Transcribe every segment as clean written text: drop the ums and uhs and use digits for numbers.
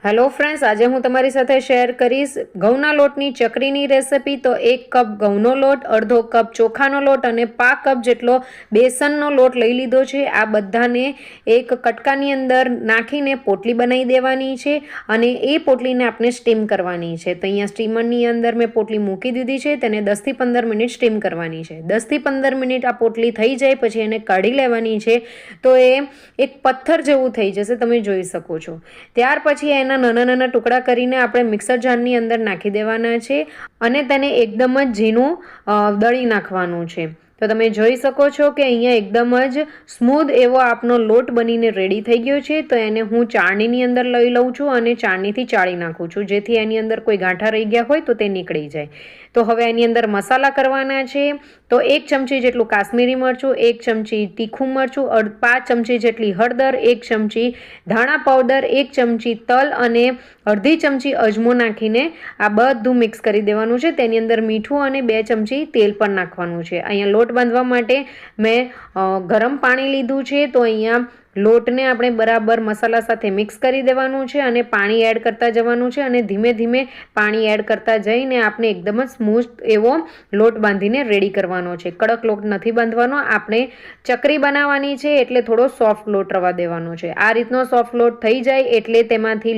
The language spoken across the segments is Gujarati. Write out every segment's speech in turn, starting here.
હેલો ફ્રેન્ડ્સ, આજે હું તમારી સાથે શેર કરીશ ઘઉંના લોટની ચકરીની રેસિપી। તો 1 કપ ઘઉંનો લોટ, અડધો કપ ચોખાનો લોટ અને 5 કપ જેટલો બેસનનો લોટ લઈ લીધો છે। આ બધાને એક કટકાની અંદર નાખીને પોટલી બનાવી દેવાની છે અને એ પોટલીને આપણે સ્ટીમ કરવાની છે। તો અહીંયા સ્ટીમરની અંદર મેં પોટલી મૂકી દીધી છે, તેને 10 થી 15 મિનિટ સ્ટીમ કરવાની છે। 10 થી 15 મિનિટ આ પોટલી થઈ જાય પછી એને કાઢી લેવાની છે। તો એ એક પથ્થર જેવું થઈ જશે, તમે જોઈ શકો છો। ત્યાર પછી એના નાના નાના ટુકડા કરીને આપણે મિક્સર જારની અંદર નાખી દેવાના છે અને તેને એકદમ જ ઝીણું દળી નાખવાનું છે। તો તમે જોઈ શકો છો કે અહીંયા એકદમ જ સ્મૂધ એવો આપનો લોટ બનીને રેડી થઈ ગયો છે। તો એને હું ચાળણીની અંદર લઈ લઉં છું અને ચાળણીથી ચાળી નાખું છું, જેથી એની અંદર કોઈ ગાંઠા રહી ગયા હોય તો તે નીકળી જાય। તો હવે એની અંદર મસાલા કરવાના છે। તો 1 ચમચી જેટલું કાશ્મીરી મરચું, 1 ચમચી તીખું મરચું, 5 ચમચી જેટલી હળદર, 1 ચમચી ધાણા પાવડર, 1 ચમચી તલ અને અડધી ચમચી અજમો નાખીને આ બધું મિક્સ કરી દેવાનું છે। તેની અંદર મીઠું અને 2 ચમચી તેલ પણ નાખવાનું છે। અહીંયા લોટ બાંધવા માટે મેં ગરમ પાણી લીધું છે। તો અહીંયા લોટને આપણે બરાબર મસાલા સાથે મિક્સ કરી દેવાનું છે અને પાણી એડ કરતા જવાનું છે અને ધીમે ધીમે પાણી એડ કરતા જઈને આપણે એકદમ જ સ્મૂથ એવો લોટ બાંધીને રેડી કરવાનો છે। કડક લોટ નથી બાંધવાનો, આપણે ચકરી બનાવવાની છે એટલે થોડો સોફ્ટ લોટ રવા દેવાનો છે। આ રીતનો સોફ્ટ લોટ થઈ જાય એટલે તેમાંથી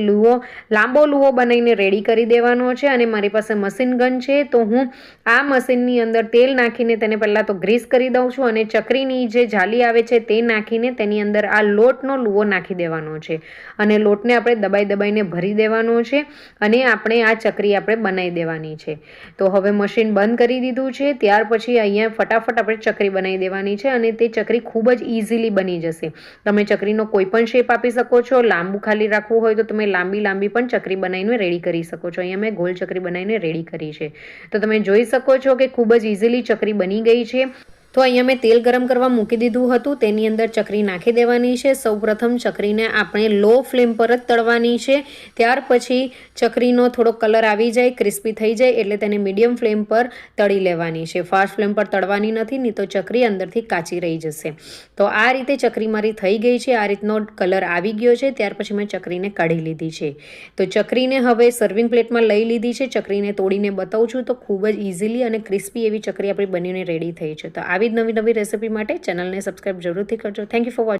લાંબો લુવો બનાવીને રેડી કરી દેવાનો છે। અને મારી પાસે મશીન ગન છે, તો હું આ મશીનની અંદર તેલ નાખીને તેને પહેલાં તો ગ્રીસ કરી દઉં છું અને ચકરીની જે જાલી આવે છે તે નાખીને તેની અંદર આ લોટનો લુવો નાખી દેવાનો છે અને લોટને આપણે દબાઈ દબાઈને ભરી દેવાનો છે અને આપણે આ ચકરી આપણે બનાવી દેવાની છે। તો હવે મશીન બંધ કરી દીધું છે। ત્યાર પછી અહીંયા ફટાફટ આપણે ચકરી બનાવી દેવાની છે અને તે ચકરી ખૂબ જ ઇઝીલી બની જશે। તમે ચકરીનો કોઈ પણ શેપ આપી શકો છો, લાંબુ ખાલી રાખવું હોય તો તમે લાંબી પણ ચકરી બનાવીને રેડી કરી શકો છો। અહીંયા મેં ગોલ ચકરી બનાવીને રેડી કરી છે। તો તમે જોઈ શકો છો કે ખૂબ જ ઇઝીલી ચકરી બની ગઈ છે। તો અહીંયા મેં તેલ ગરમ કરવા મૂકી દીધું હતું, તેની અંદર ચકરી નાખી દેવાની છે। સૌપ્રથમ ચકરીને આપણે લો ફ્લેમ પર જ તળવાની છે। ત્યાર પછી ચકરીનો થોડો કલર આવી જાય, ક્રિસ્પી થઈ જાય એટલે તેને મીડિયમ ફ્લેમ પર તળી લેવાની છે। ફાસ્ટ ફ્લેમ પર તળવાની નથી, નહીં તો ચકરી અંદરથી કાચી રહી જશે। તો આ રીતે ચકરી મારી થઈ ગઈ છે, આ રીતનો કલર આવી ગયો છે। ત્યાર પછી મેં ચકરીને કાઢી લીધી છે। તો ચકરીને હવે સર્વિંગ પ્લેટમાં લઈ લીધી છે। ચકરીને તોડીને બતાવું છું તો ખૂબ જ ઇઝીલી અને ક્રિસ્પી એવી ચકરી આપણી બનીને રેડી થઈ છે। તો આવી જ નવી રેસિપી માટે ચેનલને સબસ્ક્રાઇબ જરૂરથી કરજો। Thank you for watching.